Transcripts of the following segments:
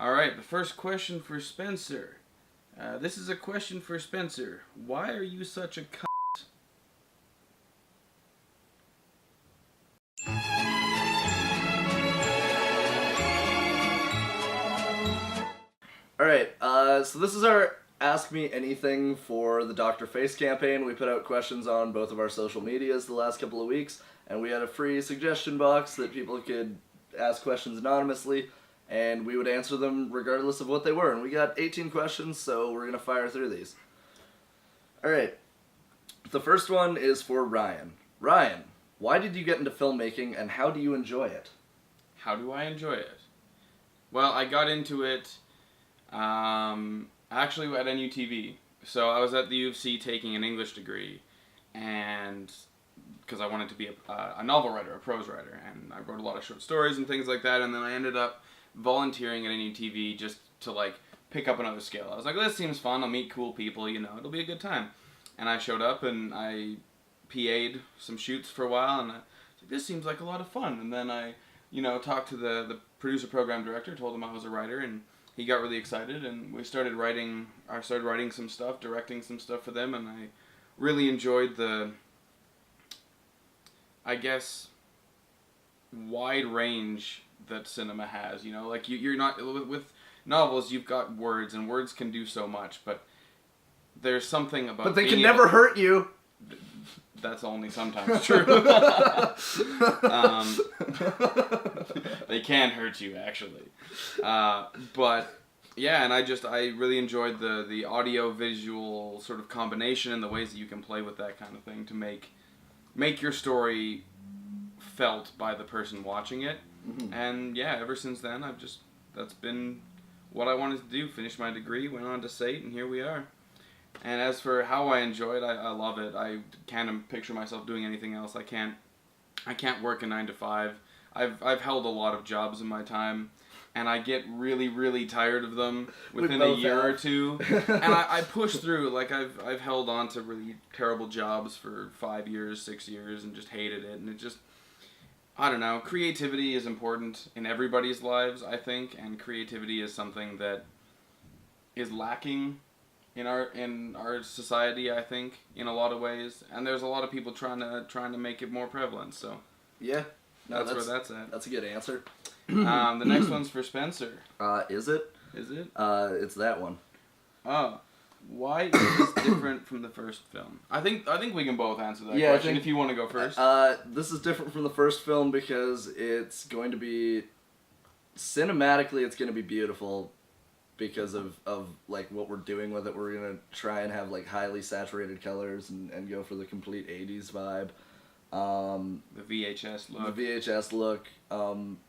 All right, the first question for Spencer. This is a question for Spencer. Why are you such a cunt? Alright, so this is our Ask Me Anything for the Dr. Face campaign. We put out questions on both of our social medias the last couple of weeks, and we had a free suggestion box that people could ask questions anonymously, and we would answer them regardless of what they were. And we got 18 questions, so we're going to fire through these. Alright, the first one is for Ryan. Ryan, why did you get into filmmaking, and how do you enjoy it? How do I enjoy it? Well, I got into it actually at NUTV. So I was at the U of C taking an English degree, and because I wanted to be a novel writer, a prose writer, and I wrote a lot of short stories and things like that, and then I ended up volunteering at NUTV just to like pick up another skill. I was like, this seems fun, I'll meet cool people, you know, it'll be a good time. And I showed up and I PA'd some shoots for a while, and I was like, this seems like a lot of fun. And then I, you know, talked to the producer program director, told him I was a writer, and he got really excited, and I started writing some stuff, directing some stuff for them, and I really enjoyed the, I guess, wide range that cinema has, you know, like you're not, with novels you've got words, and words can do so much, but there's something about But they can never hurt you. That's only sometimes true. They can hurt you, actually. But yeah, and I really enjoyed the audio visual sort of combination and the ways that you can play with that kind of thing to make your story felt by the person watching it. Mm-hmm. And yeah, ever since then that's been what I wanted to do. Finish my degree, went on to SAIT, and here we are. And as for how I enjoy it, I love it. I can't picture myself doing anything else. I can't work a 9 to 5. I've held a lot of jobs in my time, and I get really, really tired of them within a year or two. And I push through. Like I've held on to really terrible jobs for 5 years, 6 years, and just hated it. And it just, I don't know. Creativity is important in everybody's lives, I think, and creativity is something that is lacking in our society, I think, in a lot of ways, and there's a lot of people trying to make it more prevalent. So yeah, no, that's where that's at. That's a good answer. The next one's for Spencer. Is it? Is it? It's that one. Oh, why is this different from the first film? I think we can both answer that question if you want to go first. This is different from the first film because it's going to be cinematically, it's going to be beautiful. Because of like what we're doing with it, we're gonna try and have like highly saturated colors and go for the complete 80s vibe. The VHS look. The VHS look.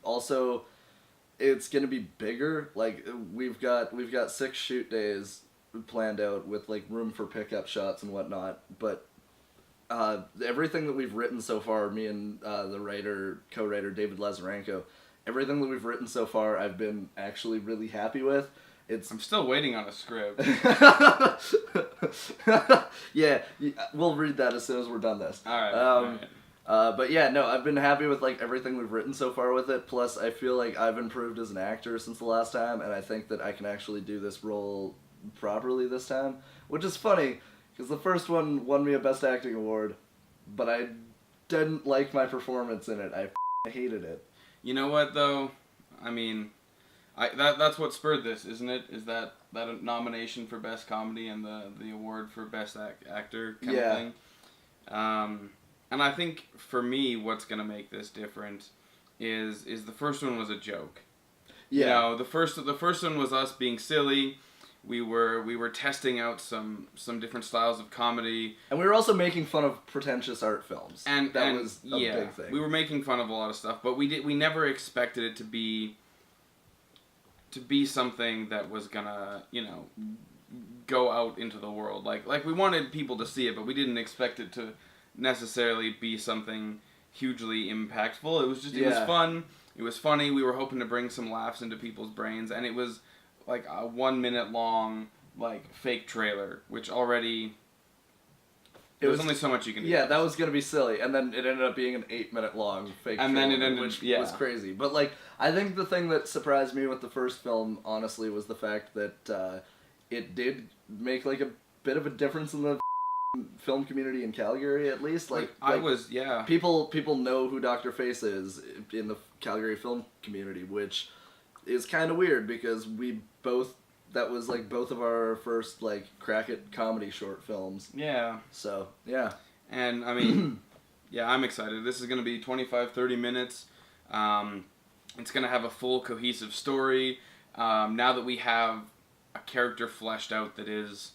Also, it's gonna be bigger. Like we've got 6 shoot days planned out with like room for pickup shots and whatnot. But everything that we've written so far, me and the co-writer David Lazarenko, everything that we've written so far, I've been actually really happy with. I'm still waiting on a script. Yeah, we'll read that as soon as we're done this. Alright. But yeah, no, I've been happy with like everything we've written so far with it. Plus, I feel like I've improved as an actor since the last time, and I think that I can actually do this role properly this time. Which is funny, because the first one won me a Best Acting Award, but I didn't like my performance in it. I hated it. You know what, though? I mean, that's what spurred this, isn't it? Is that a nomination for Best Comedy and the award for Best Actor kind of thing? And I think, for me, what's going to make this different is the first one was a joke. Yeah. You know, the first one was us being silly. We were testing out some different styles of comedy, and we were also making fun of pretentious art films. And that was a big thing. We were making fun of a lot of stuff, but we never expected it to be something that was gonna, you know, go out into the world. Like we wanted people to see it, but we didn't expect it to necessarily be something hugely impactful. It was just it was fun. It was funny. We were hoping to bring some laughs into people's brains, and it was like a 1 minute long like fake trailer, which already There's only so much you can do. Yeah, that was gonna be silly, and then it ended up being an 8-minute long fake and trailer, then it ended, which yeah. was crazy. But like, I think the thing that surprised me with the first film, honestly, was the fact that it did make like a bit of a difference in the film community in Calgary, at least. People know who Dr. Face is in the Calgary film community, which is kind of weird because that was like both of our first like crack at comedy short films. Yeah. So, yeah. And I mean, yeah, I'm excited. This is going to be 25-30 minutes. It's going to have a full cohesive story. Now that we have a character fleshed out that is,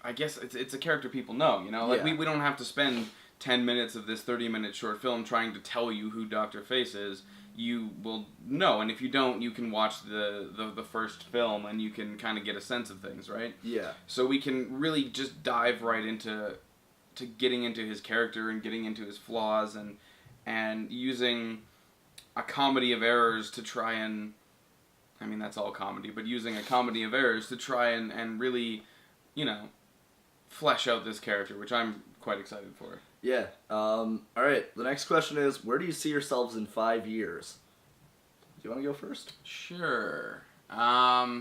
I guess it's a character people know, you know? Like we don't have to spend 10 minutes of this 30-minute short film trying to tell you who Dr. Face is. You will know, and if you don't, you can watch the first film and you can kind of get a sense of things, right? Yeah. So we can really just dive right into getting into his character and getting into his flaws and using a comedy of errors to try and, I mean, that's all comedy, but using a comedy of errors to try and really, you know, flesh out this character, which I'm quite excited for. Yeah. Alright, the next question is, where do you see yourselves in 5 years? Do you want to go first? Sure. I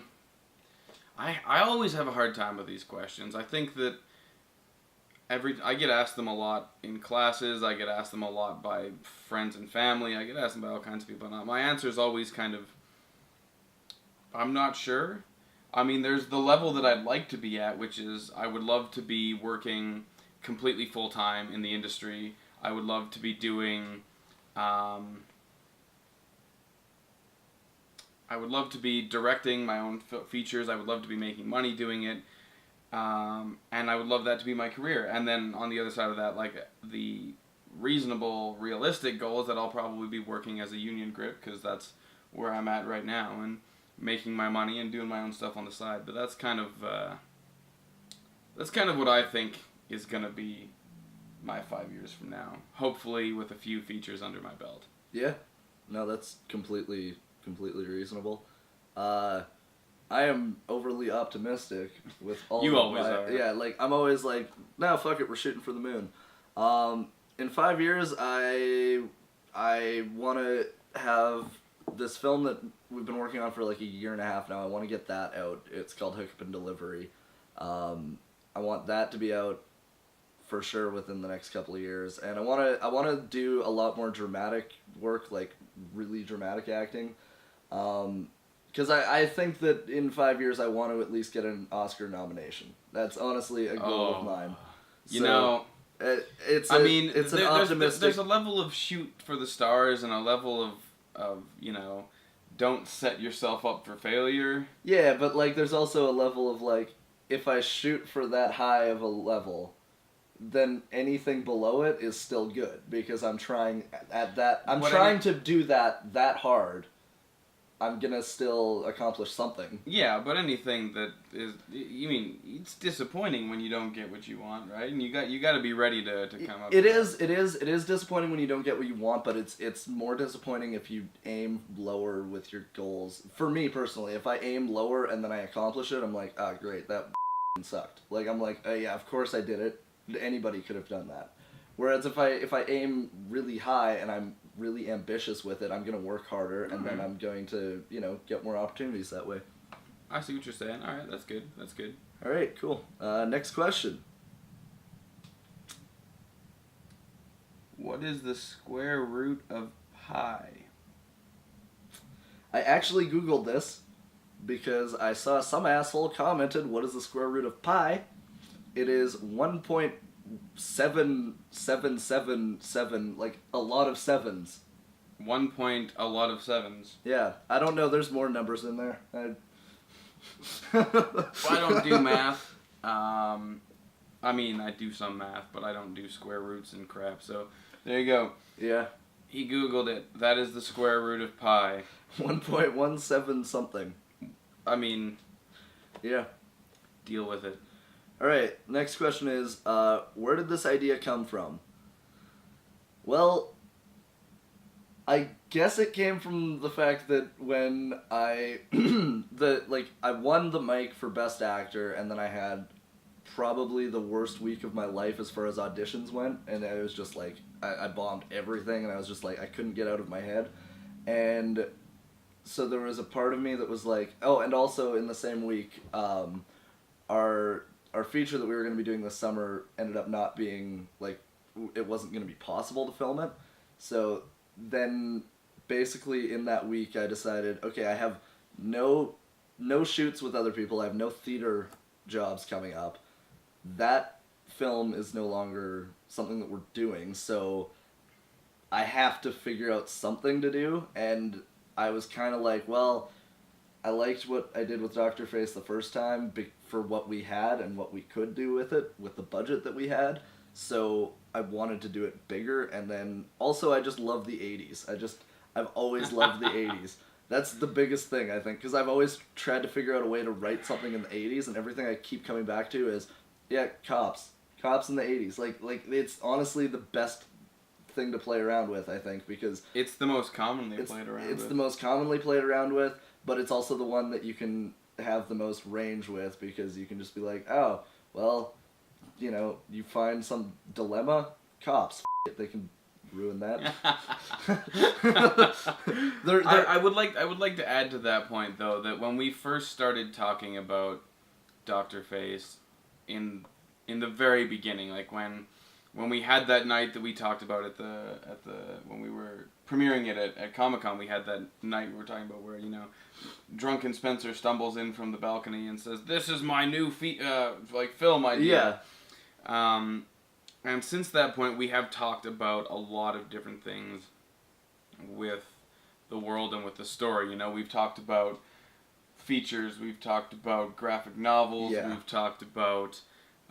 always have a hard time with these questions. I think that I get asked them a lot in classes, I get asked them a lot by friends and family, I get asked them by all kinds of people. And my answer is always kind of, I'm not sure. I mean, there's the level that I'd like to be at, which is I would love to be working completely full-time in the industry. I would love to be doing, I would love to be directing my own features. I would love to be making money doing it. And I would love that to be my career. And then on the other side of that, like the reasonable, realistic goal is that I'll probably be working as a union grip because that's where I'm at right now and making my money and doing my own stuff on the side. But that's kind of what I think is going to be my 5 years from now. Hopefully with a few features under my belt. Yeah. No, that's completely reasonable. I am overly optimistic with all You always are. Yeah, like, I'm always like, no, fuck it, we're shooting for the moon. In 5 years, I want to have this film that we've been working on for like a year and a half now. I want to get that out. It's called Hookup and Delivery. I want that to be out for sure within the next couple of years, and I want to do a lot more dramatic work, like really dramatic acting, because I think that in 5 years I want to at least get an Oscar nomination. That's honestly a goal of mine. It's an optimistic. There's a level of shoot for the stars and a level of you know, don't set yourself up for failure. Yeah, but like there's also a level of like, if I shoot for that high of a level, then anything below it is still good because I'm trying at that. I'm trying to do that hard. I'm gonna still accomplish something. Yeah, but anything that is, you mean, it's disappointing when you don't get what you want, right? And you got to be ready to come up. It is disappointing when you don't get what you want, but it's more disappointing if you aim lower with your goals. For me personally, if I aim lower and then I accomplish it, I'm like, ah, great, that sucked. Like I'm like, oh, yeah, of course I did it. Anybody could have done that. Whereas if I aim really high and I'm really ambitious with it, I'm going to work harder, and then I'm going to, you know, get more opportunities that way. I see what you're saying. All right, that's good. That's good. All right, cool. Next question. What is the square root of pi? I actually Googled this because I saw some asshole commented, what is the square root of pi? It is 1.7777, like a lot of sevens. 1 point, a lot of sevens. Yeah, I don't know, there's more numbers in there. I don't do math. I mean, I do some math, but I don't do square roots and crap, so there you go. Yeah. He Googled it. That is the square root of pi. 1.17 something. I mean... Yeah. Deal with it. Alright, next question is, where did this idea come from? Well, I guess it came from the fact that when I, I won the mic for Best Actor, and then I had probably the worst week of my life as far as auditions went, and I was just like, I bombed everything, and I was just like, I couldn't get out of my head. And so there was a part of me that was like, oh, and also in the same week, our feature that we were going to be doing this summer ended up not being, like, it wasn't going to be possible to film it. So then basically in that week I decided, okay, I have no shoots with other people, I have no theater jobs coming up. That film is no longer something that we're doing, so I have to figure out something to do, and I was kind of like, well, I liked what I did with Dr. Face the first time for what we had and what we could do with it, with the budget that we had, so I wanted to do it bigger, and then also I just love the 80s. I've always loved the 80s. That's the biggest thing, I think, because I've always tried to figure out a way to write something in the 80s, and everything I keep coming back to is, yeah, cops in the 80s. Like it's honestly the best thing to play around with, I think, because it's the most commonly played around with. It's the most commonly played around with, but it's also the one that you can have the most range with, because you can just be like, oh, well, you know, you find some dilemma, cops, they can ruin that. I would like to add to that point, though, that when we first started talking about Dr. Face in the very beginning, like when we had that night that we talked about at the when we were premiering it at Comic-Con, we had that night we were talking about where, you know, drunken Spencer stumbles in from the balcony and says, "This is my new film idea." Yeah. And since that point, we have talked about a lot of different things with the world and with the story. You know, we've talked about features, we've talked about graphic novels, we've talked about,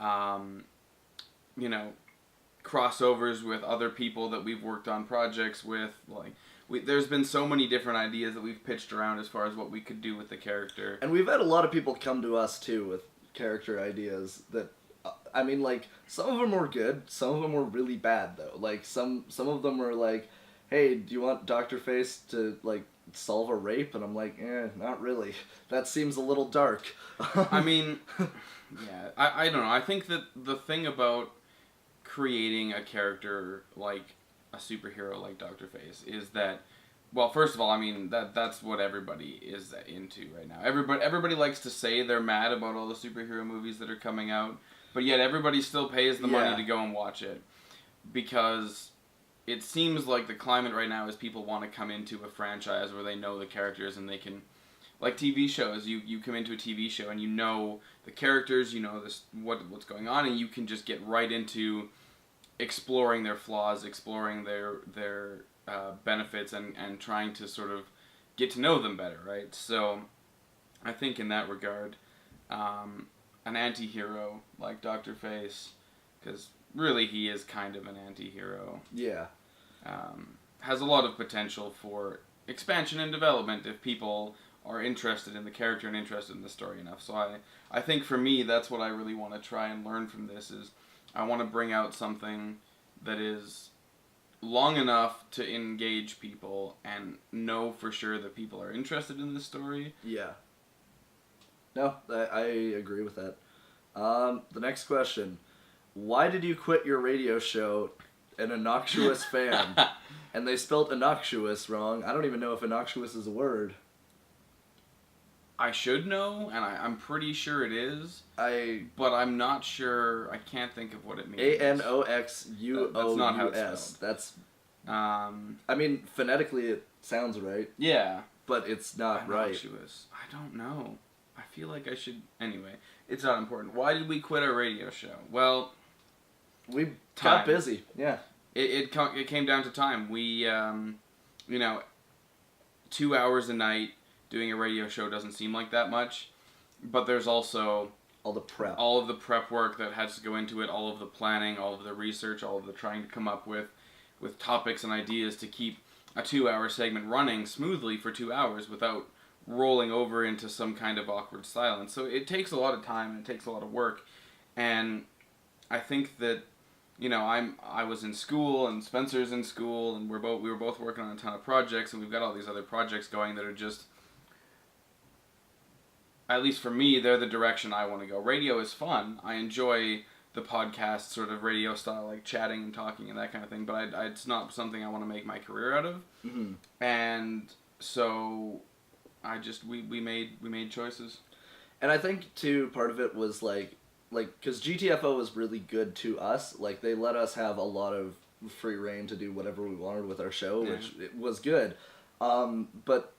you know, crossovers with other people that we've worked on projects with. Like, there's been so many different ideas that we've pitched around as far as what we could do with the character. And we've had a lot of people come to us, too, with character ideas that, I mean, like, some of them were good, some of them were really bad, though. Like, some of them were like, hey, do you want Dr. Face to, like, solve a rape? And I'm like, not really. That seems a little dark. I mean, yeah, I don't know. I think that the thing about creating a character like a superhero like Dr. Face is that, well, first of all, I mean, that's what everybody is into right now. Everybody likes to say they're mad about all the superhero movies that are coming out, but yet everybody still pays the money to go and watch it, because it seems like the climate right now is people want to come into a franchise where they know the characters and they can, like TV shows, you come into a TV show and you know the characters, you know what's going on, and you can just get right into exploring their flaws, exploring their benefits, and trying to sort of get to know them better, right? So I think in that regard, an anti-hero like Dr. Face, because really he is kind of an anti-hero, has a lot of potential for expansion and development if people are interested in the character and interested in the story enough. So I think for me, that's what I really want to try and learn from this, is I want to bring out something that is long enough to engage people and know for sure that people are interested in this story. Yeah. No, I agree with that. The next question. Why did you quit your radio show, An Innocuous Fan? And they spelled innocuous wrong. I don't even know if innocuous is a word. I should know, and I'm pretty sure it is. But I'm not sure. I can't think of what it means. Anoxuous. That's not how it's spelled. That's. I mean, phonetically it sounds right. Yeah. But it's not innocuous. Right. I don't know. I feel like I should. Anyway, it's not important. Why did we quit our radio show? Well, we got busy. Yeah. It came down to time. We, you know, 2 hours a night doing a radio show doesn't seem like that much, but there's also all of the prep work that has to go into it, all of the planning, all of the research, all of the trying to come up with topics and ideas to keep a 2-hour segment running smoothly for 2 hours without rolling over into some kind of awkward silence. So it takes a lot of time and it takes a lot of work, and I think that, you know, I was in school and Spencer's in school, and we were both working on a ton of projects, and we've got all these other projects going that are just, at least for me, they're the direction I want to go. Radio is fun. I enjoy the podcast sort of radio style, like chatting and talking and that kind of thing, but it's not something I want to make my career out of. Mm-hmm. And so we made choices. And I think too, part of it was like because GTFO was really good to us. Like, they let us have a lot of free reign to do whatever we wanted with our show, which it was good. But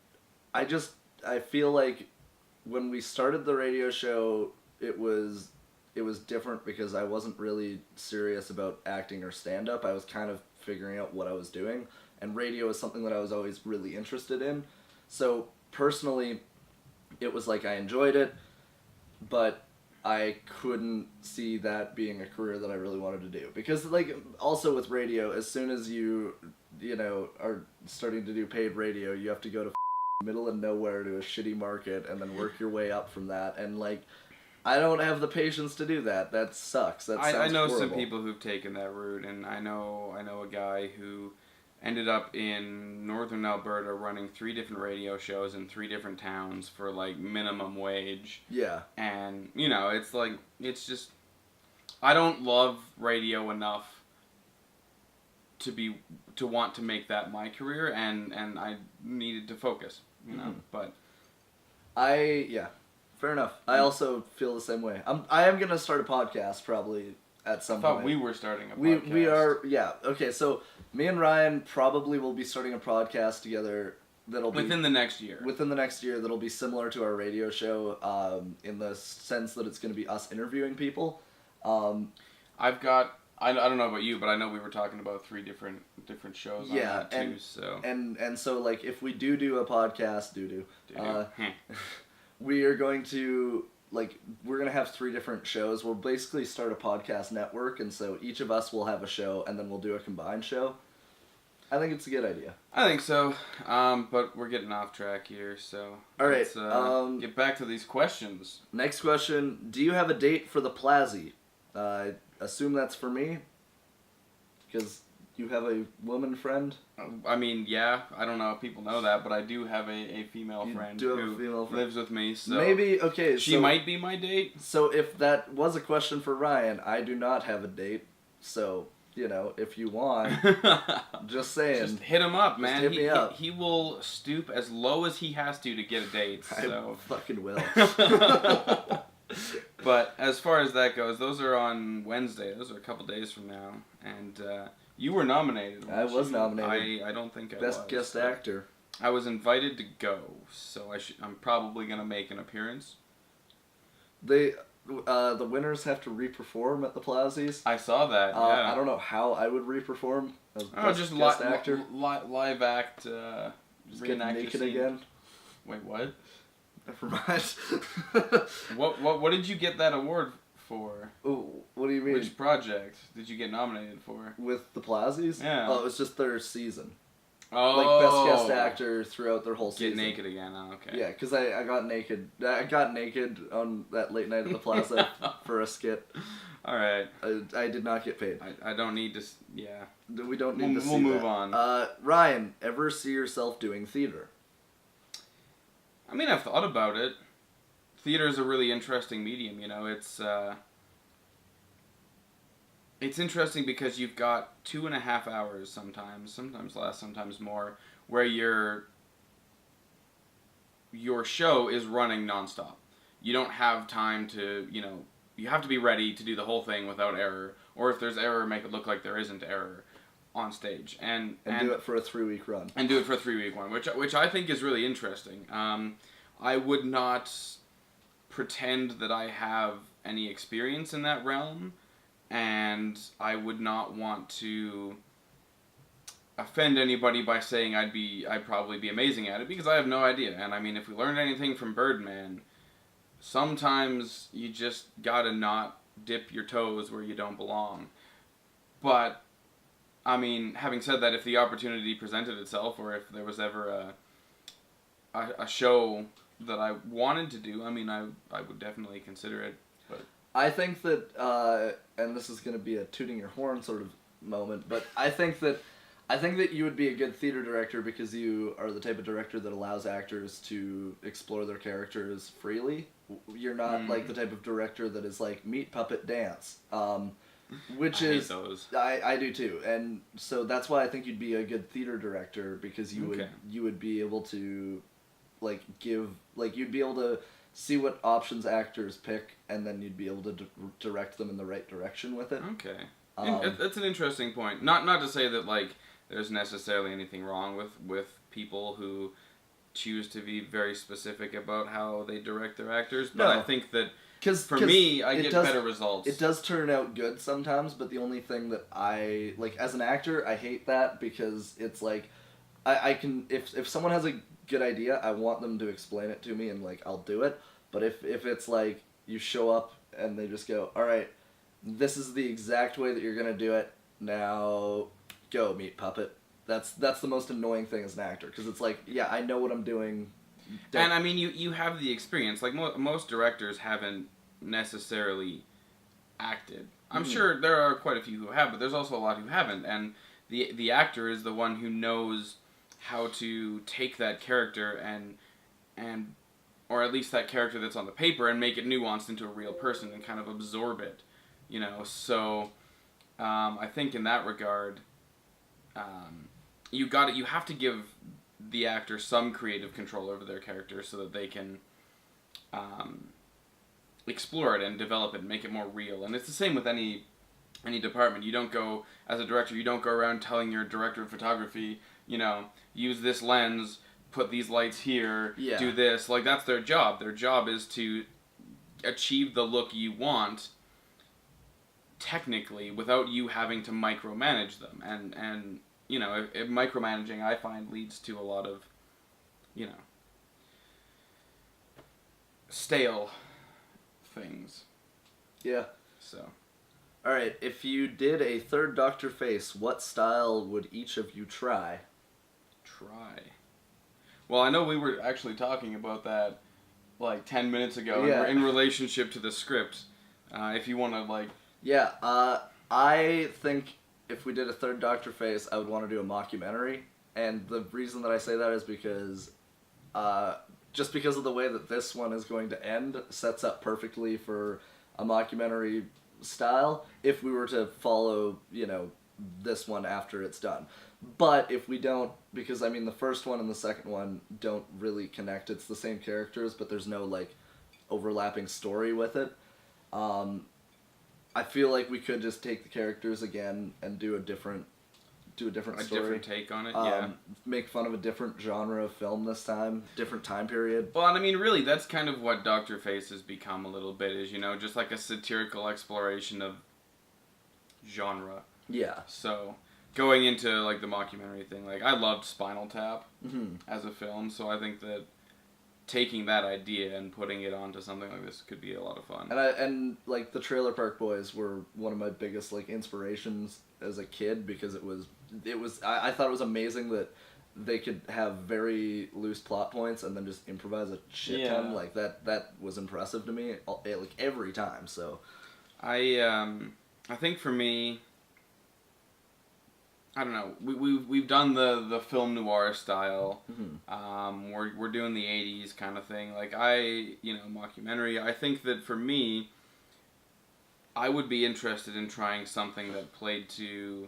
I feel like when we started the radio show, it was different because I wasn't really serious about acting or stand-up. I was kind of figuring out what I was doing, and radio is something that I was always really interested in. So personally, it was like I enjoyed it, but I couldn't see that being a career that I really wanted to do. Because, like, also with radio, as soon as you know, are starting to do paid radio, you have to go to middle of nowhere to a shitty market and then work your way up from that. And, like, I don't have the patience to do that. That sucks. That sounds I know horrible. some people who've taken that route, and I know a guy who ended up in northern Alberta running 3 different radio shows in 3 different towns for, like, minimum wage. Yeah. And, you know, it's like, it's just, I don't love radio enough to want to make that my career, and I needed to focus, you know, but. Yeah, fair enough. I also feel the same way. I am going to start a podcast probably at some point. I thought we were starting a podcast. We are, yeah. Okay, so me and Ryan probably will be starting a podcast together that'll be... Within the next year. Within the next year, that'll be similar to our radio show, in the sense that it's going to be us interviewing people. I've got... I don't know about you, but I know we were talking about 3 different shows on that too, so... And so, like, if we do a podcast, we are going to... Like, we're going to have 3 different shows. We'll basically start a podcast network, and so each of us will have a show, and then we'll do a combined show. I think it's a good idea. I think so, but we're getting off track here, so... All right, let's get back to these questions. Next question. Do you have a date for the Plazzys? I assume that's for me, because you have a woman friend? I mean, yeah, I don't know if people know that, but I do have a female friend who lives with me, so... Maybe, okay, she might be my date. So if that was a question for Ryan, I do not have a date, so, you know, if you want, just saying. Just hit him up, man. Hit me up. He will stoop as low as he has to get a date, so... I fucking will. But as far as that goes, those are on Wednesday. Those are a couple days from now, and... you were nominated. I was nominated. I don't think I was. Best guest actor. I was invited to go, so I'm probably gonna make an appearance. The winners have to re-perform at the Plazzys. I saw that. Yeah. I don't know how I would re-perform as just guest actor. Live act. Just get naked again. Wait, what? Never mind. What did you get that award for? Ooh, what do you mean? Which project did you get nominated for? With the Plazzys? Yeah. Oh, it was just their season. Oh. Like, best guest actor throughout their whole season. Get naked again, oh, okay. Yeah, because I got naked. I got naked on that late night at the Plaza for a skit. Alright. I did not get paid. I don't need to, yeah. We don't need to see We'll move on. Ryan, ever see yourself doing theater? I mean, I've thought about it. Theater is a really interesting medium, you know. It's interesting because you've got 2.5 hours sometimes less, sometimes more, where your show is running nonstop. You don't have time to, you know, you have to be ready to do the whole thing without error, or if there's error, make it look like there isn't error on stage, and do it for a 3-week run. And do it for a 3-week one, which I think is really interesting. I would not pretend that I have any experience in that realm, and I would not want to offend anybody by saying I'd probably be amazing at it, because I have no idea. And I mean, if we learned anything from Birdman, sometimes you just gotta not dip your toes where you don't belong. But I mean, having said that, if the opportunity presented itself, or if there was ever a show that I wanted to do, I mean, I would definitely consider it. But I think that, and this is going to be a tooting your horn sort of moment, but I think that I think that you would be a good theater director because you are the type of director that allows actors to explore their characters freely. You're not like the type of director that is like meat puppet dance, which I is hate those. I do too, and so that's why I think you'd be a good theater director because Okay. you would be able to like you'd be able to see what options actors pick, and then you'd be able to direct them in the right direction with it. Okay. That's an interesting point. Not to say that like there's necessarily anything wrong with people who choose to be very specific about how they direct their actors, but No. I think that Cause me, I get does, better results. It does turn out good sometimes, but the only thing that I like as an actor, I hate that because it's like I can if someone has a good idea, I want them to explain it to me and like I'll do it. But if it's like you show up and they just go, all right, this is the exact way that you're gonna do it. Now go, meat puppet. That's the most annoying thing as an actor because it's like, yeah, I know what I'm doing. And I mean, you have the experience. Like most directors haven't necessarily acted. I'm sure there are quite a few who have, but there's also a lot who haven't. And the actor is the one who knows how to take that character and or at least that character that's on the paper and make it nuanced into a real person and kind of absorb it. You know, so I think in that regard, you have to give the actor some creative control over their character so that they can explore it and develop it and make it more real. And it's the same with any department. You don't go, as a director, you don't go around telling your director of photography, you know, use this lens, put these lights here, do this. Like, that's their job. Their job is to achieve the look you want technically without you having to micromanage them. And you know, if micromanaging, I find, leads to a lot of, you know, stale things. Yeah. So. Alright, if you did a third Dr. Face, what style would each of you try? Well, I know we were actually talking about that like 10 minutes ago in relationship to the script. If you want to like... Yeah, I think if we did a third Dr. Face, I would want to do a mockumentary. And the reason that I say that is because just because of the way that this one is going to end sets up perfectly for a mockumentary style if we were to follow, you know, this one after it's done. But if we don't, because I mean the first one and the second one don't really connect. It's the same characters, but there's no like overlapping story with it. I feel like we could just take the characters again and do a different story. A different take on it, yeah. Make fun of a different genre of film this time, different time period. Well, and I mean, really, that's kind of what Dr. Face has become a little bit, is, you know, just like a satirical exploration of genre. Yeah. So, going into, like, the mockumentary thing, like, I loved Spinal Tap as a film, so I think that taking that idea and putting it onto something like this could be a lot of fun. And like the Trailer Park Boys were one of my biggest like inspirations as a kid because I thought it was amazing that they could have very loose plot points and then just improvise a shit ton. Like that was impressive to me like every time. So I think for me, I don't know. We've done the film noir style. We're doing the 80s kind of thing. Like mockumentary. I think that for me, I would be interested in trying something that played to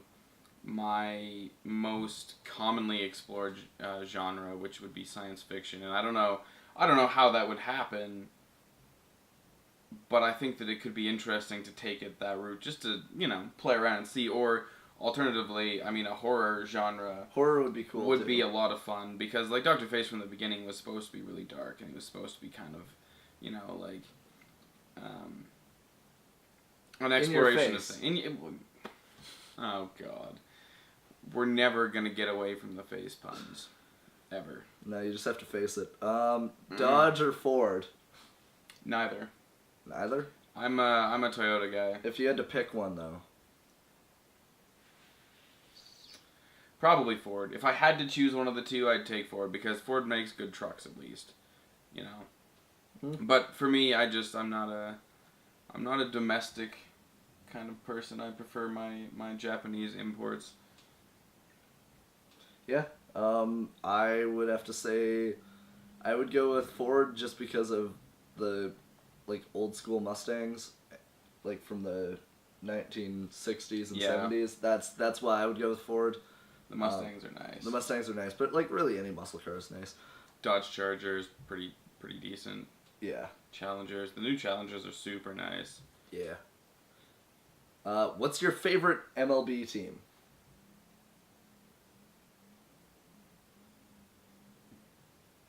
my most commonly explored genre, which would be science fiction. And I don't know how that would happen. But I think that it could be interesting to take it that route, just to, you know, play around and see. Or alternatively, I mean, a horror genre. Horror would be cool. Would be a lot of fun because, like, Dr. Face from the beginning was supposed to be really dark, and he was supposed to be kind of, you know, like, an exploration of things. Oh God, we're never gonna get away from the face puns, ever. No, you just have to face it. Dodge or Ford? Neither. Neither? I'm a Toyota guy. If you had to pick one, though. Probably Ford. If I had to choose one of the two, I'd take Ford because Ford makes good trucks at least, you know. But for me, I'm not a domestic kind of person. I prefer my Japanese imports. Yeah. I would have to say I would go with Ford just because of the like old school Mustangs, like from the 1960s and Yeah. 70s. That's why I would go with Ford. The Mustangs are nice. The Mustangs are nice, but like really any muscle car is nice. Dodge Chargers, pretty decent. Yeah. Challengers, the new Challengers are super nice. Yeah. What's your favorite MLB team?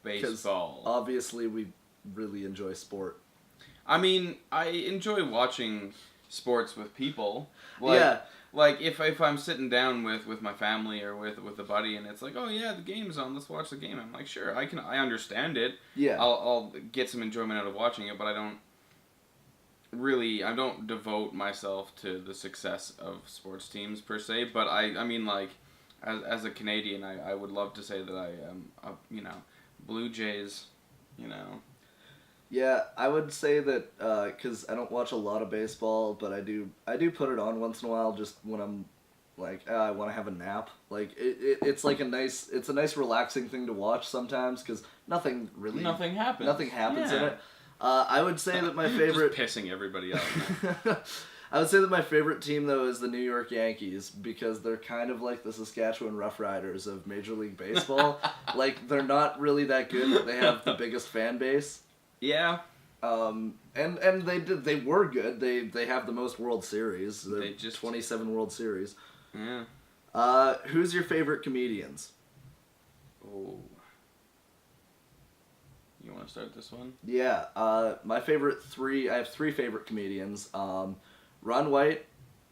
Baseball. Obviously, we really enjoy sport. I mean, I enjoy watching sports with people. Yeah. Like if I'm sitting down with my family or with a buddy and it's like, oh yeah, the game's on, let's watch the game. I'm like, sure, I understand it. Yeah. I'll get some enjoyment out of watching it, but I don't devote myself to the success of sports teams per se. But I mean like, as a Canadian, I would love to say that I am Blue Jays, Yeah, I would say that because I don't watch a lot of baseball, but I do put it on once in a while just when I'm like I want to have a nap. Like it's like a nice relaxing thing to watch sometimes because nothing happens. Nothing happens in it. I would say that my favorite just pissing everybody off. I would say that my favorite team though is the New York Yankees because they're kind of like the Saskatchewan Roughriders of Major League Baseball. Like they're not really that good, but they have the biggest fan base. Yeah. And they were good. They have the most World Series. They just 27 World Series. Yeah. Who's your favorite comedians? Oh. You want to start this one? Yeah. My favorite three. I have three favorite comedians. Ron White,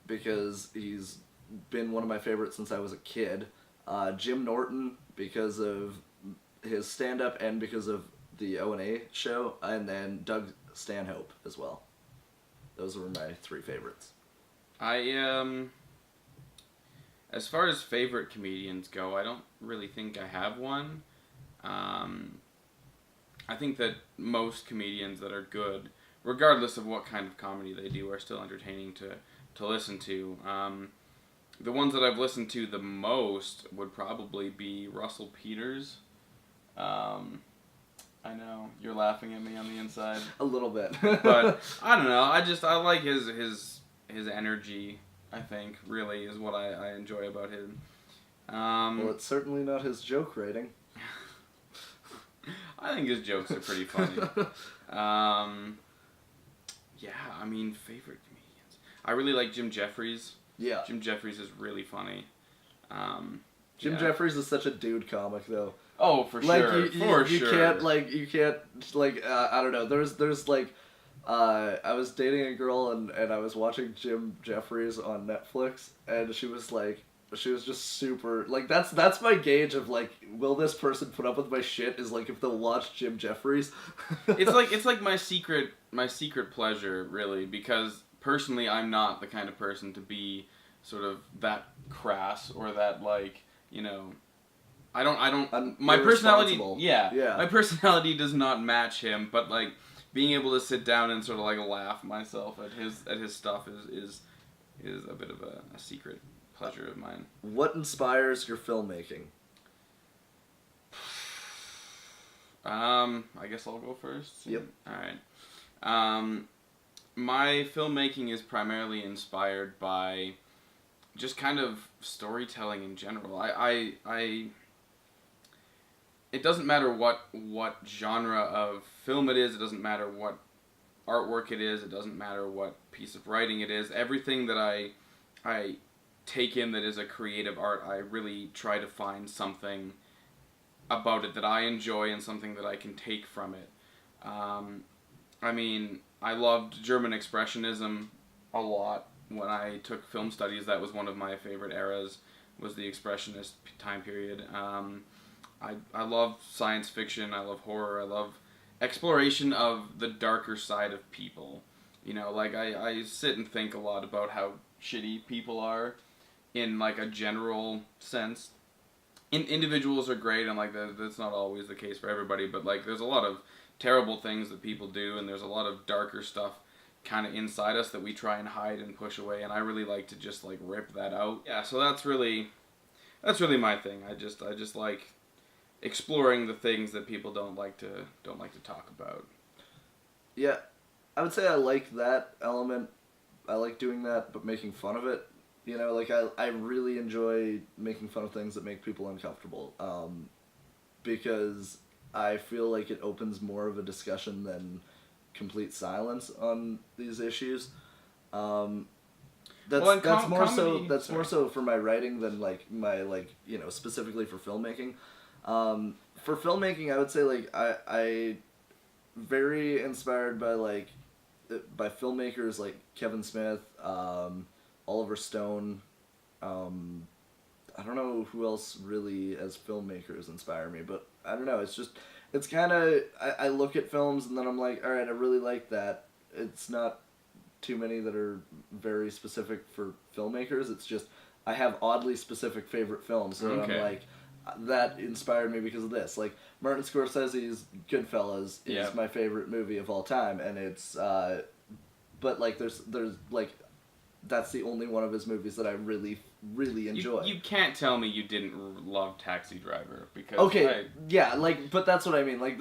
because he's been one of my favorites since I was a kid. Jim Norton, because of his stand-up and because of the O&A show, and then Doug Stanhope as well. Those were my three favorites. As far as favorite comedians go, I don't really think I have one. I think that most comedians that are good, regardless of what kind of comedy they do, are still entertaining to listen to. The ones that I've listened to the most would probably be Russell Peters. I know you're laughing at me on the inside. A little bit. But I don't know. I like his energy. I think really is what I enjoy about him. Well, it's certainly not his joke rating. I think his jokes are pretty funny. Yeah, I mean favorite comedians. I really like Jim Jeffries. Yeah. Jim Jeffries is really funny. Jim Jeffries is such a dude comic though. Oh, for sure. You can't I don't know. There's like I was dating a girl and I was watching Jim Jeffries on Netflix and she was just super like that's my gauge of like will this person put up with my shit is like if they'll watch Jim Jeffries. it's like my secret pleasure really because personally I'm not the kind of person to be sort of that crass or that like I don't. My personality, yeah. My personality does not match him, but like being able to sit down and sort of like laugh myself at his stuff is a bit of a secret pleasure of mine. What inspires your filmmaking? I guess I'll go first. Yep. All right. My filmmaking is primarily inspired by just kind of storytelling in general. It doesn't matter what genre of film it is. It doesn't matter what artwork it is. It doesn't matter what piece of writing it is. Everything that I take in that is a creative art, I really try to find something about it that I enjoy and something that I can take from it. I mean, I loved German Expressionism a lot. When I took film studies, that was one of my favorite eras, was the Expressionist time period. I love science fiction, I love horror, I love exploration of the darker side of people. Like I sit and think a lot about how shitty people are in like a general sense. Individuals are great and like that's not always the case for everybody, but like there's a lot of terrible things that people do and there's a lot of darker stuff kind of inside us that we try and hide and push away, and I really like to just like rip that out. Yeah, so that's that's really my thing. I just like exploring the things that people don't like to talk about. Yeah, I would say I like that element. I like doing that, but making fun of it. You know, like I really enjoy making fun of things that make people uncomfortable. Because I feel like it opens more of a discussion than complete silence on these issues. That's more so for my writing than like my specifically for filmmaking. For filmmaking, I would say like I very inspired by filmmakers like Kevin Smith, Oliver Stone. I don't know who else really as filmmakers inspire me, but I don't know. It's kind of I look at films and then I'm like, all right, I really like that. It's not too many that are very specific for filmmakers. It's just I have oddly specific favorite films, so I'm like, that inspired me because of this. Like Martin Scorsese's Goodfellas is my favorite movie of all time, and it's but like there's like that's the only one of his movies that I really enjoy. You can't tell me you didn't love Taxi Driver because but that's what I mean. Like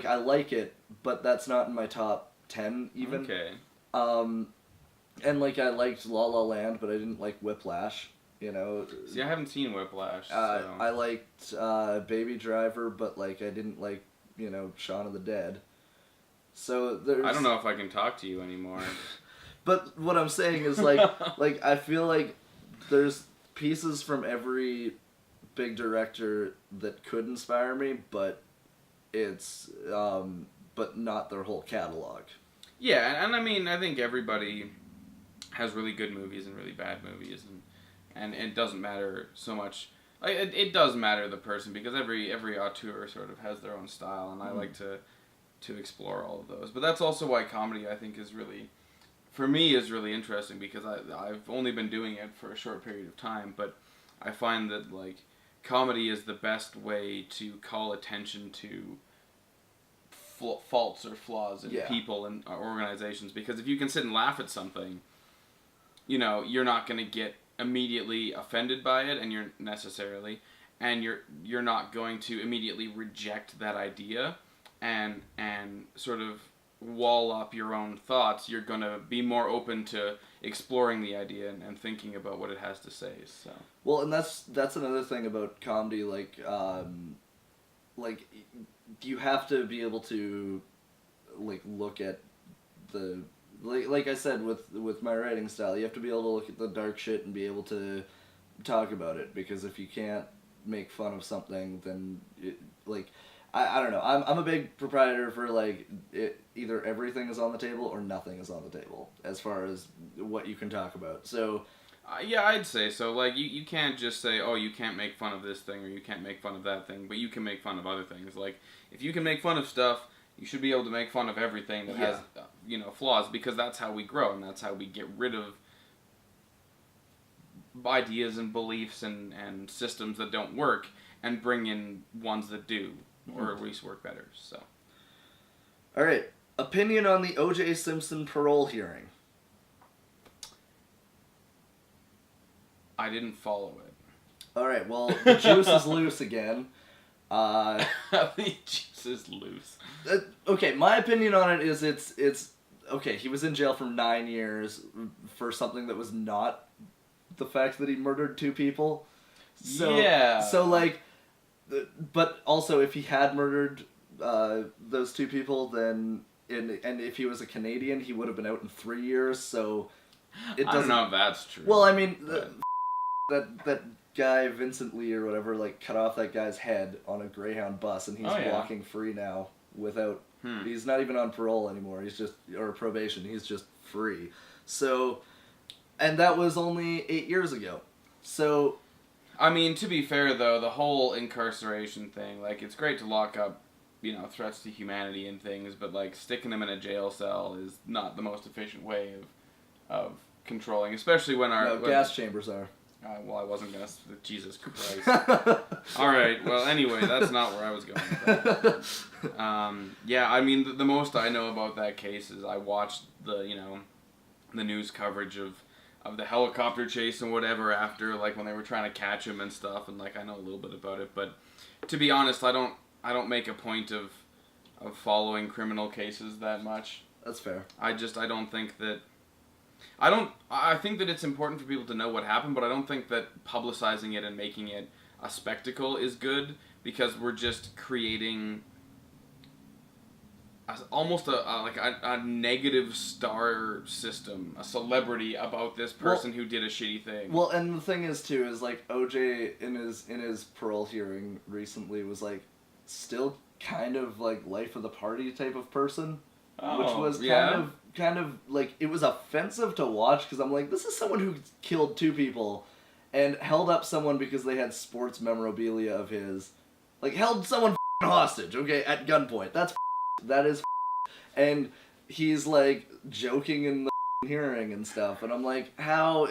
I like it, but that's not in my top 10 even. Okay. And like I liked La La Land, but I didn't like Whiplash. You know. See, I haven't seen Whiplash. So. I liked Baby Driver, but like I didn't like Shaun of the Dead. So there's. I don't know if I can talk to you anymore. But what I'm saying is like I feel like there's pieces from every big director that could inspire me, but it's but not their whole catalog. Yeah, and I mean I think everybody has really good movies and really bad movies, and it doesn't matter so much. It does matter the person because every auteur sort of has their own style, and I like to explore all of those. But that's also why comedy I think is really. For me, is really interesting because I've only been doing it for a short period of time, but I find that like comedy is the best way to call attention to faults or flaws in people and organizations. Because if you can sit and laugh at something, you're not going to get immediately offended by it, and you're not going to immediately reject that idea, and sort of wall up your own thoughts. You're going to be more open to exploring the idea and thinking about what it has to say. So well, and that's another thing about comedy, like you have to be able to like look at the like I said with my writing style, you have to be able to look at the dark shit and be able to talk about it, because if you can't make fun of something, then I don't know. I'm a big proprietor for either everything is on the table or nothing is on the table as far as what you can talk about. So yeah, I'd say so. Like you can't just say, oh, you can't make fun of this thing or you can't make fun of that thing, but you can make fun of other things. Like if you can make fun of stuff, you should be able to make fun of everything that has flaws, because that's how we grow and that's how we get rid of ideas and beliefs and systems that don't work and bring in ones that do. Or at least work better. So, all right. Opinion on the OJ SImpson parole hearing. I didn't follow it. All right. Well, the juice is loose again. The juice is loose. Okay, my opinion on it is it's okay. He was in jail for 9 years for something that was not the fact that he murdered 2 people. So, yeah. So like. But also, if he had murdered those 2 people, then and if he was a Canadian, he would have been out in 3 years. So it doesn't. I don't know if that's true. Well, I mean, that guy Vincent Lee or whatever cut off that guy's head on a Greyhound bus, and he's walking free now without. He's not even on parole anymore. He's just or probation. He's just free. So, and that was only 8 years ago. So. I mean, to be fair, though, the whole incarceration thing, it's great to lock up, threats to humanity and things, but, sticking them in a jail cell is not the most efficient way of controlling, especially when gas chambers are. Well, I wasn't going to... Jesus Christ. All right, well, anyway, that's not where I was going with that. Yeah, I mean, the most I know about that case is I watched the news coverage of of the helicopter chase and whatever after, like, when they were trying to catch him and stuff, and, like, I know a little bit about it, but to be honest, I don't make a point of following criminal cases that much. That's fair. I don't think that... I think that it's important for people to know what happened, but I don't think that publicizing it and making it a spectacle is good, because we're just creating almost a negative star system, a celebrity about this person who did a shitty thing. Well, and the thing is too is like OJ in his parole hearing recently was like still kind of like life of the party type of person, which was kind of like, it was offensive to watch, because I'm like, this is someone who killed 2 people and held up someone because they had sports memorabilia of his, like held someone hostage, okay, at gunpoint. That is, and he's like joking in the hearing and stuff, and I'm like, how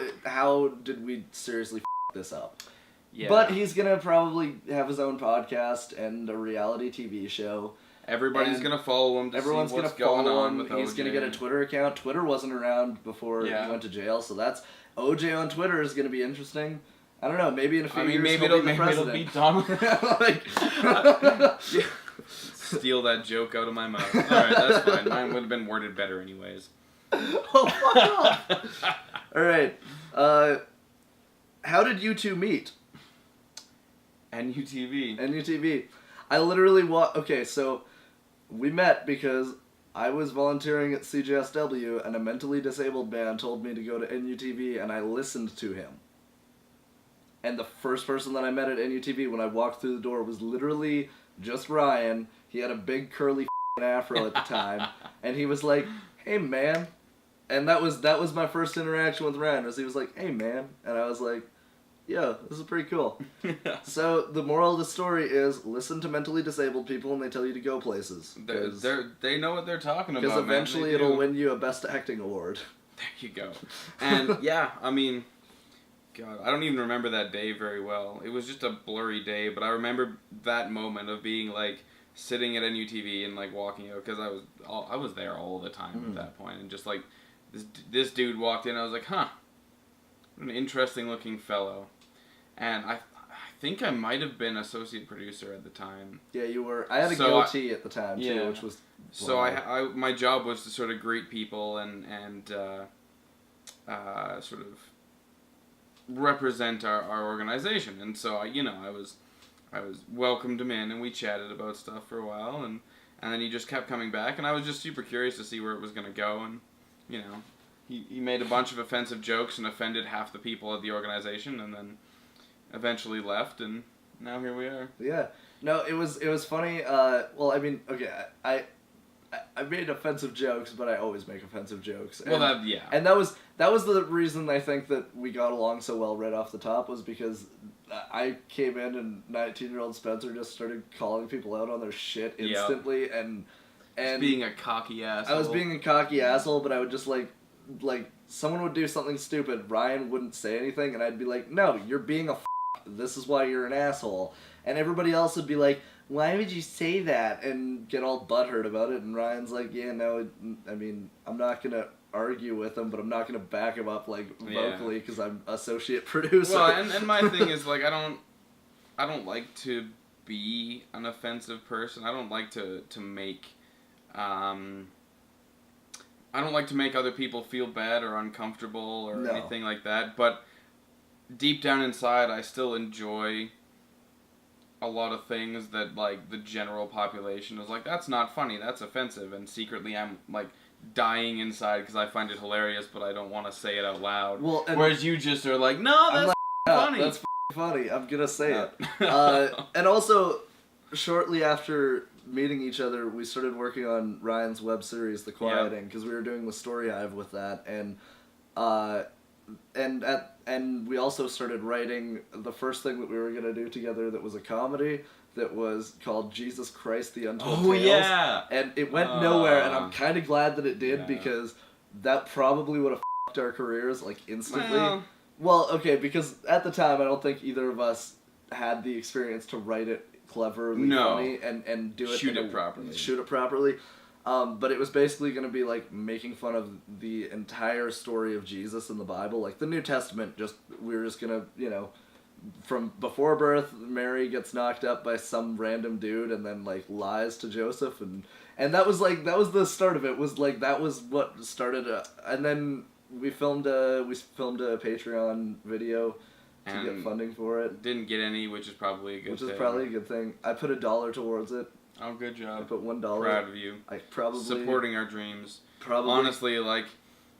did we seriously this up? Yeah. But he's gonna probably have his own podcast and a reality TV show. Everybody's gonna follow him to see what's going on with OJ. He's gonna get a Twitter account. Twitter wasn't around before he went to jail, so that's OJ on Twitter is gonna be interesting. I don't know. Maybe in a few years maybe it'll be done. Steal that joke out of my mouth. All right, that's fine. Mine would have been worded better, anyways. Oh, fuck off! All right. How did you 2 meet? NUTV. I literally okay, so we met because I was volunteering at CJSW and a mentally disabled man told me to go to NUTV, and I listened to him. And the first person that I met at NUTV when I walked through the door was literally just Ryan. He had a big curly afro at the time, and he was like, "Hey man," and that was my first interaction with Ryan. Was he was like, "Hey man," and I was like, "Yeah, this is pretty cool." So the moral of the story is listen to mentally disabled people, and they tell you to go places. They know what they're talking about. Because eventually it'll win you a Best Acting award. There you go. And yeah, I mean, God, I don't even remember that day very well. It was just a blurry day, but I remember that moment of being like sitting at NUTV and like walking out, because I was there all the time at that point, and just like this dude walked in, I was like, huh, what an interesting looking fellow. And I think I might have been associate producer at the time. Yeah, you were. I had a goatee at the time too, which was. So I my job was to sort of greet people and sort of represent our organization, and so I was welcomed him in, and we chatted about stuff for a while, and then he just kept coming back, and I was just super curious to see where it was going to go, and he made a bunch of offensive jokes and offended half the people at the organization, and then eventually left, and now here we are. Yeah. No, it was funny. Well, I mean, okay, I made offensive jokes, but I always make offensive jokes. And, and that was the reason I think that we got along so well right off the top, was because I came in and 19-year-old Spencer just started calling people out on their shit instantly, and just being a cocky asshole. I was being a cocky asshole, but I would just like someone would do something stupid, Ryan wouldn't say anything, and I'd be like, no, you're being a f***. This is why you're an asshole. And everybody else would be like, why would you say that? And get all butthurt about it. And Ryan's like, yeah, no, I mean, I'm not going to argue with him, but I'm not going to back him up, like, vocally, because I'm associate producer. Well, and my thing is, like, I don't like to be an offensive person. I don't like to make, I don't like to make other people feel bad or uncomfortable or anything like that, but deep down inside, I still enjoy a lot of things that, like, the general population is like, that's not funny, that's offensive, and secretly I'm, like, dying inside because I find it hilarious, but I don't want to say it out loud. Well, whereas you just are like, no, that's funny. That's funny, I'm gonna say it. And also, shortly after meeting each other, we started working on Ryan's web series, The Quieting, because we were doing the Story Hive with that, and we also started writing the first thing that we were gonna do together that was a comedy that was called Jesus Christ, the Untold Tales. Yeah! And it went nowhere, and I'm kind of glad that it did, because that probably would have f***ed our careers, like, instantly. Well, okay, because at the time, I don't think either of us had the experience to write it cleverly funny and do it. Shoot it properly. But it was basically going to be like making fun of the entire story of Jesus in the Bible, like the New Testament. We were just going to, from before birth, Mary gets knocked up by some random dude and then like lies to Joseph, and that was the start of it. Was like that was what started and then we filmed a Patreon video to get funding for it. Didn't get any, which is probably a good thing. Which is probably a good thing. I put $1 towards it. Oh, good job. I put $1. Proud of you. I probably supporting our dreams. Probably. Honestly, like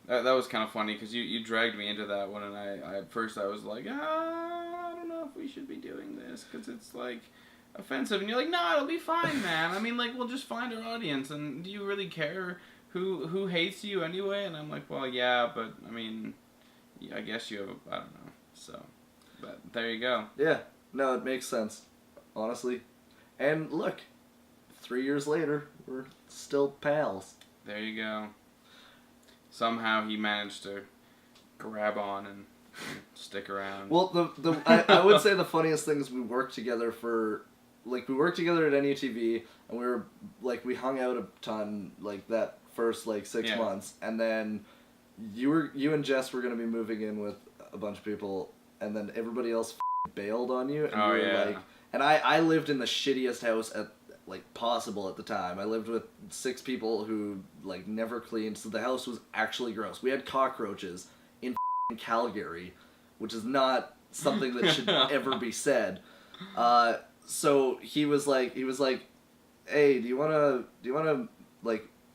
that was kind of funny because you dragged me into that one, and I at first I was like, I don't know if we should be doing this because it's like offensive, and you're like, no, it'll be fine, man. I mean, like we'll just find our audience, and do you really care who hates you anyway? And I'm like, well, yeah, but I mean, I guess you have I don't know. So, but there you go. Yeah. No, it makes sense, honestly. And look, 3 years later, we're still pals. There you go. Somehow he managed to grab on and stick around. Well, I would say the funniest thing is we worked together at NUTV, and we hung out a ton, like, that first, 6 months, and then you and Jess were going to be moving in with a bunch of people, and then everybody else bailed on you, and and I lived in the shittiest house possible at the time. I lived with 6 people who never cleaned, so the house was actually gross. We had cockroaches in Calgary, which is not something that should ever be said. So he was like, hey, do you wanna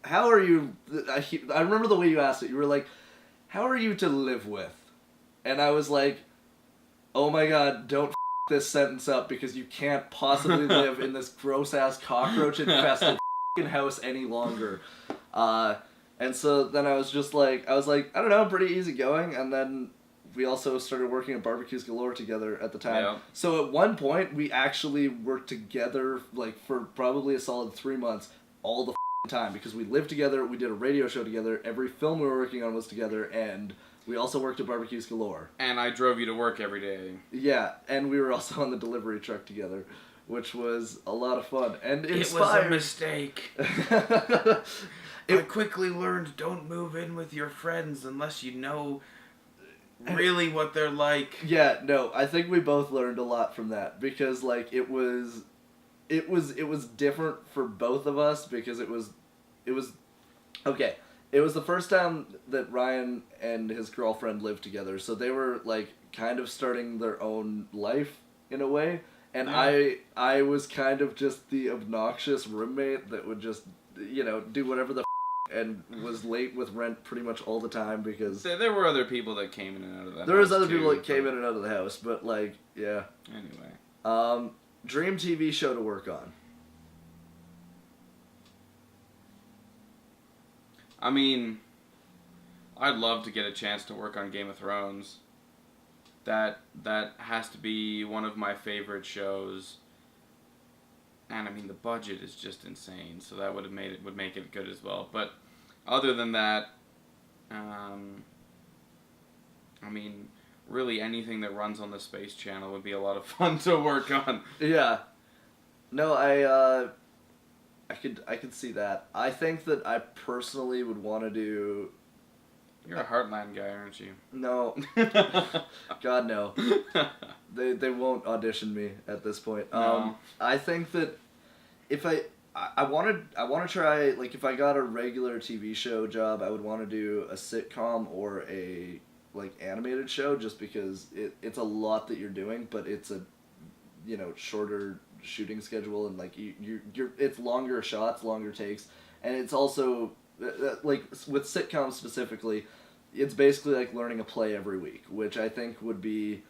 how are you? I remember the way you asked it. You were like, how are you to live with? And I was like, oh my god, don't this sentence up because you can't possibly live in this gross-ass cockroach-infested house any longer. And so then I was like, I don't know, pretty easygoing, and then we also started working at Barbecues Galore together at the time. Yeah. So at one point, we actually worked together, for probably a solid 3 months, all the time, because we lived together, we did a radio show together, every film we were working on was together, and we also worked at Barbecues Galore. And I drove you to work every day. Yeah, and we were also on the delivery truck together, which was a lot of fun. And inspired. It was a mistake. I quickly learned don't move in with your friends unless you know really what they're like. Yeah, no, I think we both learned a lot from that because it was different for both of us because it was okay. It was the first time that Ryan and his girlfriend lived together, so they were kind of starting their own life in a way, and yeah. I was kind of just the obnoxious roommate that would just do whatever the and was late with rent pretty much all the time because there were other people that came in and out of the house. There was other people that came in and out of the house, but yeah. Anyway. Dream TV show to work on. I mean, I'd love to get a chance to work on Game of Thrones. That has to be one of my favorite shows. And I mean, the budget is just insane, so that would make it good as well. But other than that, I mean, really anything that runs on the Space Channel would be a lot of fun to work on. Yeah. No, I could see that. I think that I personally would want to do... You're a Heartland guy, aren't you? No. God, no. They won't audition me at this point. No. I think that if I want to try, if I got a regular TV show job, I would want to do a sitcom or a, animated show just because it's a lot that you're doing, but it's a, shorter shooting schedule and it's longer shots, longer takes, and it's also with sitcoms specifically, it's basically learning a play every week, which I think would be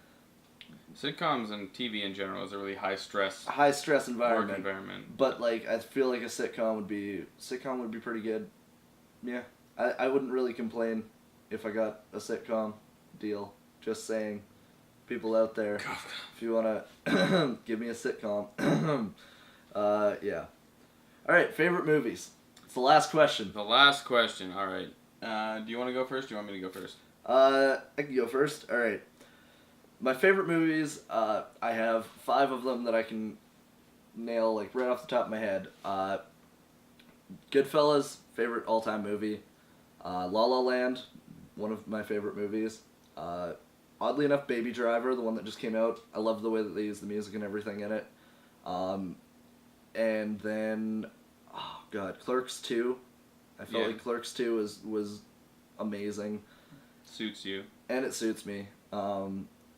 sitcoms and TV in general is a really high stress environment. Work environment. But I feel like a sitcom would be pretty good. Yeah, I wouldn't really complain if I got a sitcom deal. Just saying. People out there, if you want to give me a sitcom. Yeah. All right, favorite movies. It's the last question. All right. Do you want to go first or do you want me to go first? I can go first. All right. My favorite movies, I have 5 of them that I can nail right off the top of my head. Goodfellas, favorite all-time movie. La La Land, one of my favorite movies. Oddly enough, Baby Driver, the one that just came out. I love the way that they use the music and everything in it. And then, oh god, Clerks 2. I felt like Clerks 2 was amazing. Suits you. And it suits me.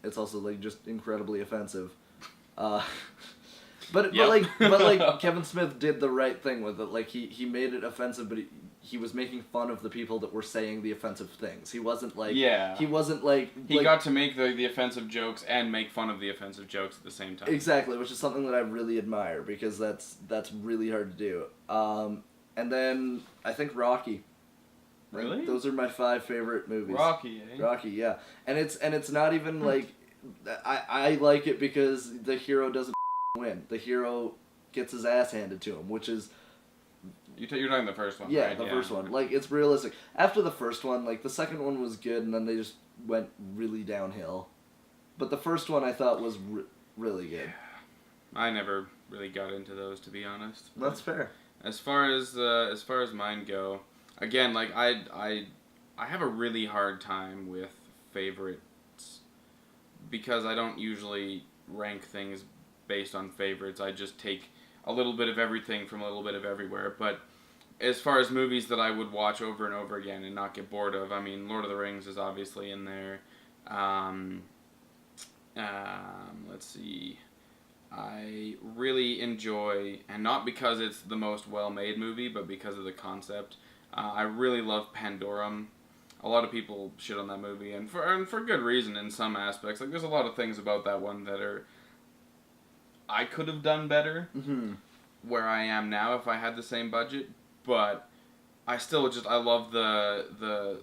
It's also like just incredibly offensive. But Kevin Smith did the right thing with it. Like he made it offensive, but he was making fun of the people that were saying the offensive things. He wasn't like he got to make the offensive jokes and make fun of the offensive jokes at the same time. Exactly, which is something that I really admire because that's really hard to do. And then I think Rocky. Really? Those are my 5 favorite movies. Rocky, eh? Rocky, yeah. And it's not even like I like it because the hero doesn't win. The hero gets his ass handed to him, which is you're talking the first one, yeah, right? The first one. Like, it's realistic. After the first one, like, the second one was good, and then they just went really downhill. But the first one I thought was really good. I never really got into those, to be honest. That's fair. As far as mine go, again, like, I have a really hard time with favorites because I don't usually rank things based on favorites. I just take a little bit of everything from a little bit of everywhere. But as far as movies that I would watch over and over again and not get bored of, I mean, Lord of the Rings is obviously in there. Let's see. I really enjoy, and not because it's the most well-made movie, but because of the concept. I really love Pandorum. A lot of people shit on that movie, and for good reason in some aspects. Like, there's a lot of things about that one that are I could have done better where I am now if I had the same budget, but I still I love that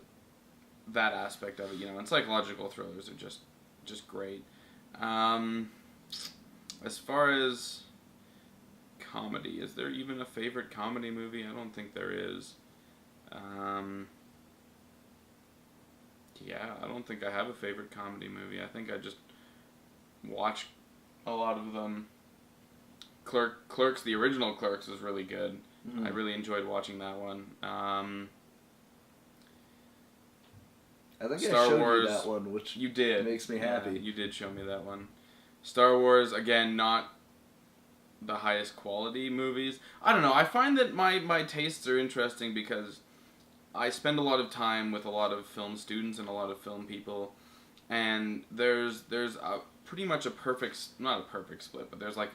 aspect of it, you know, and psychological thrillers are just great. As far as comedy, is there even a favorite comedy movie? I don't think there is. Yeah, I don't think I have a favorite comedy movie. I think I just watch a lot of them. Clerks, the original Clerks was really good. I really enjoyed watching that one. I think Star I showed Wars, you that one, which you did. Makes me happy. You did show me that one. Star Wars, again, not the highest quality movies. I don't know. I find that my tastes are interesting because I spend a lot of time with a lot of film students and a lot of film people, and there's pretty much not a perfect split, but there's like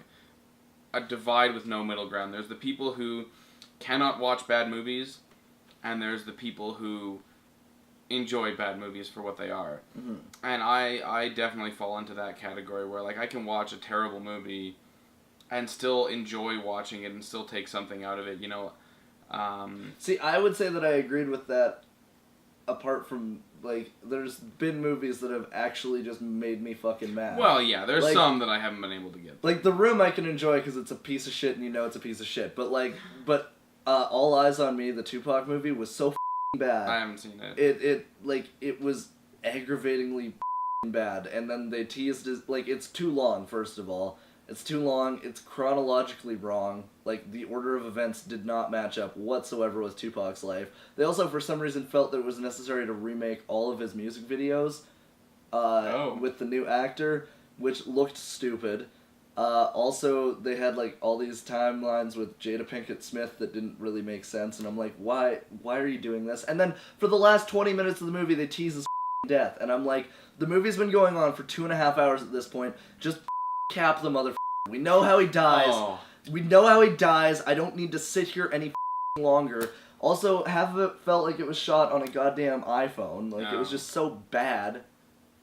a divide with no middle ground. There's the people who cannot watch bad movies, and there's the people who enjoy bad movies for what they are. And I definitely fall into that category where, like, I can watch a terrible movie and still enjoy watching it and still take something out of it, you know. See, I would say that I agreed with that apart from, like, there's been movies that have actually just made me fucking mad. Well, yeah, there's some that I haven't been able to get. Like, The Room I can enjoy because it's a piece of shit and you know it's a piece of shit. But, All Eyes on Me, the Tupac movie, was so bad. I haven't seen it. It was aggravatingly bad. And then they teased it, like, it's too long, first of all. It's too long, it's chronologically wrong. Like, the order of events did not match up whatsoever with Tupac's life. They also, for some reason, felt that it was necessary to remake all of his music videos with the new actor, which looked stupid. Also, they had, like, all these timelines with Jada Pinkett Smith that didn't really make sense, and I'm like, why are you doing this? And then, for the last 20 minutes of the movie, they tease his death, and I'm like, the movie's been going on for 2.5 hours at this point, just cap the motherfucker. We know how he dies. Oh. We know how he dies. I don't need to sit here any longer. Also, half of it felt like it was shot on a goddamn iPhone. Like, It was just so bad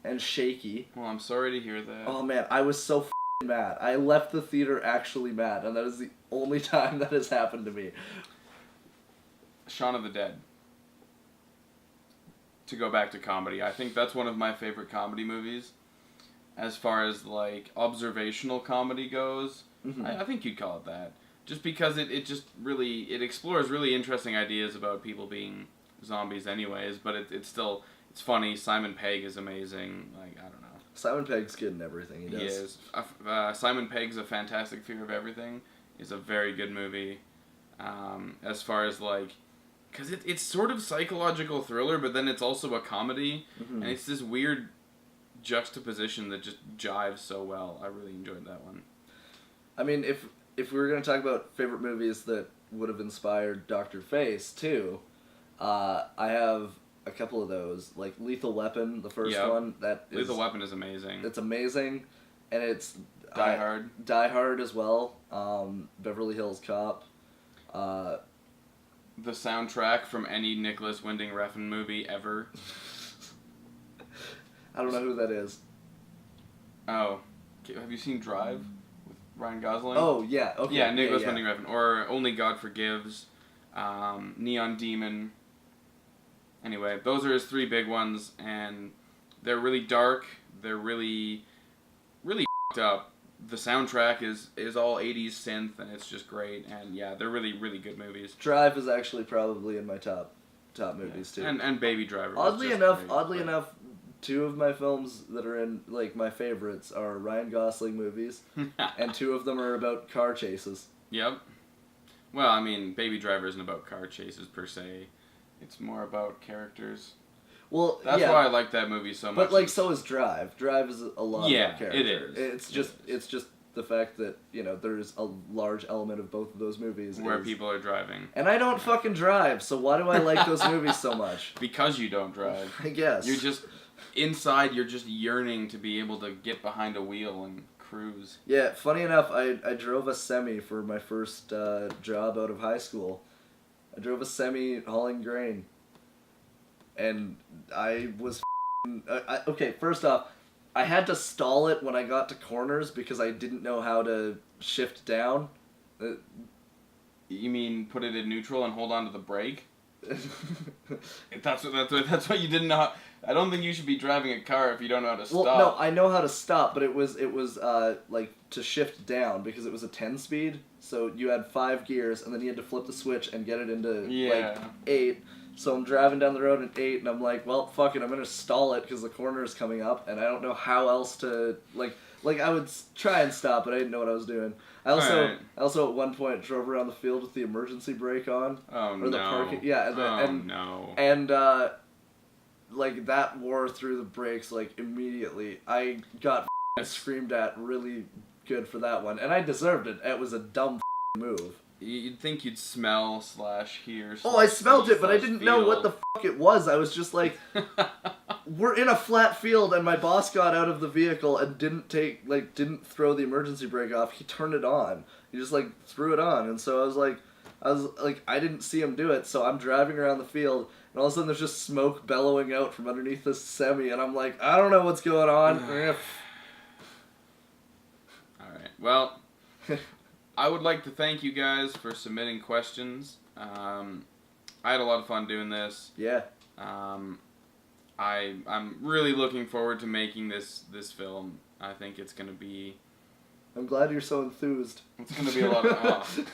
and shaky. Well, I'm sorry to hear that. Oh, man, I was so mad. I left the theater actually mad, and that is the only time that has happened to me. Shaun of the Dead. To go back to comedy, I think that's one of my favorite comedy movies. As far as, like, observational comedy goes, I think you'd call it that. Just because it just really, it explores really interesting ideas about people being zombies anyways, but it's funny. Simon Pegg is amazing. Like, I don't know. Simon Pegg's good in everything he does. He is. Simon Pegg's A Fantastic Fear of Everything is a very good movie. as far as like, because it's sort of psychological thriller, but then it's also a comedy, and it's this weird juxtaposition that just jives so well. I really enjoyed that one. I mean, if we were going to talk about favorite movies that would have inspired Dr. Face too, I have a couple of those, like Lethal Weapon, the first one. Lethal Weapon is amazing. It's amazing, and it's Die Hard. Die Hard as well. Beverly Hills Cop. The soundtrack from any Nicholas Winding Refn movie ever. I don't know who that is. Oh, have you seen Drive with Ryan Gosling? Oh yeah, okay. Yeah, Nicholas Winding Refn, or Only God Forgives, Neon Demon. Anyway, those are his 3 big ones, and they're really dark. They're really, really f***ed up. The soundtrack is all 80s synth, and it's just great. And yeah, they're really, really good movies. Drive is actually probably in my top movies too. And Baby Driver. Oddly enough, 2 of my films that are in like my favorites are Ryan Gosling movies, and 2 of them are about car chases. Yep. Well, I mean, Baby Driver isn't about car chases per se. It's more about characters. Well, that's why I like that movie so much. But like, so is Drive. Drive is a lot about characters. It is. It's just the fact that there's a large element of both of those movies where people are driving. And I don't fucking drive, so why do I like those movies so much? Because you don't drive. I guess. You're just inside. You're just yearning to be able to get behind a wheel and cruise. Yeah. Funny enough, I drove a semi for my first job out of high school. I drove a semi hauling grain. And I was okay, first off, I had to stall it when I got to corners because I didn't know how to shift down. You mean put it in neutral and hold on to the brake? That's what you didn't know how, I don't think you should be driving a car if you don't know how to stop. Well, no, I know how to stop, but it was like to shift down because it was a 10-speed. So you had 5 gears, and then you had to flip the switch and get it into like 8. So I'm driving down the road in 8, and I'm like, well, fuck it, I'm gonna stall it because the corner is coming up, and I don't know how else to like I would try and stop, but I didn't know what I was doing. I also at one point drove around the field with the emergency brake on. Oh, or the parking, yeah, no. And like that wore through the brakes like immediately. I got screamed at really good for that one, and I deserved it. It was a dumb move. You'd think you'd smell / hear. Oh, I smelled it, but I didn't know what the fuck it was. I was just like, we're in a flat field, and my boss got out of the vehicle and didn't throw the emergency brake off. He turned it on. He just like threw it on, and so I was like, I didn't see him do it. So I'm driving around the field, and all of a sudden there's just smoke bellowing out from underneath this semi, and I'm like, I don't know what's going on. All right, well. I would like to thank you guys for submitting questions. I had a lot of fun doing this. Yeah. I'm really looking forward to making this film. I think it's gonna be. I'm glad you're so enthused. It's gonna be a lot of.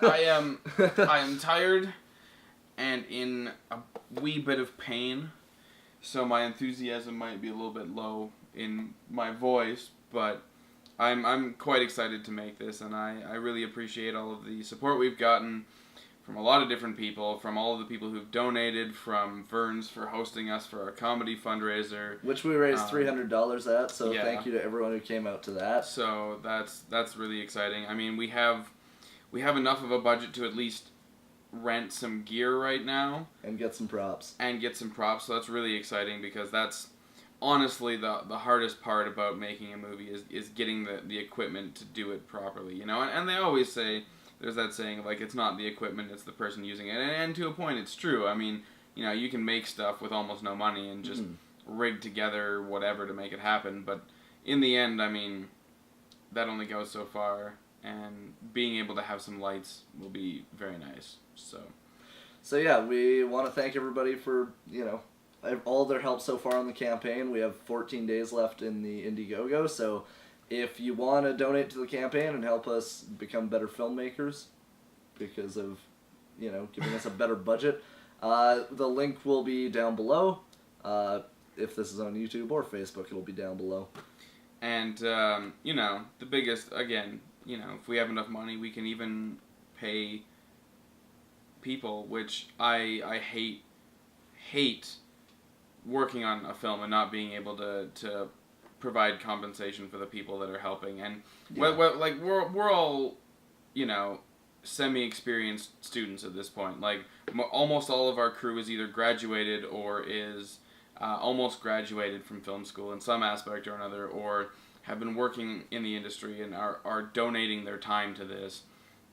I am tired, and in a wee bit of pain, so my enthusiasm might be a little bit low in my voice, but. I'm quite excited to make this, and I really appreciate all of the support we've gotten from a lot of different people, from all of the people who've donated, from Vern's for hosting us for our comedy fundraiser. Which we raised $300 at, so thank you to everyone who came out to that. So that's really exciting. I mean, we have enough of a budget to at least rent some gear right now. And get some props. So that's really exciting because that's... honestly, the hardest part about making a movie is getting the equipment to do it properly, you know? And they always say, there's that saying, like, it's not the equipment, it's the person using it. And to a point, it's true. I mean, you know, you can make stuff with almost no money and just rig together whatever to make it happen. But in the end, I mean, that only goes so far. And being able to have some lights will be very nice. So yeah, we want to thank everybody for, all their help so far on the campaign. We have 14 days left in the IndieGogo, so if you want to donate to the campaign and help us become better filmmakers because of, giving us a better budget, the link will be down below. If this is on YouTube or Facebook, it'll be down below. And, the biggest, again, if we have enough money, we can even pay people, which I hate working on a film and not being able to provide compensation for the people that are helping. And like we're all, you know, semi-experienced students at this point. Like almost all of our crew is either graduated or is almost graduated from film school in some aspect or another, or have been working in the industry and are donating their time to this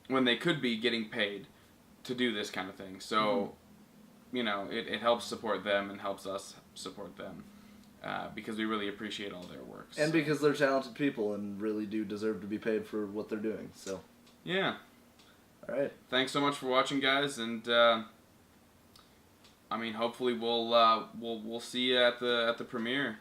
when they could be getting paid to do this kind of thing. So, you know, it helps support them and helps us support them because we really appreciate all their work. And because they're talented people and really do deserve to be paid for what they're doing. So. Yeah. All right. Thanks so much for watching, guys, and I mean, hopefully we'll see you at the premiere.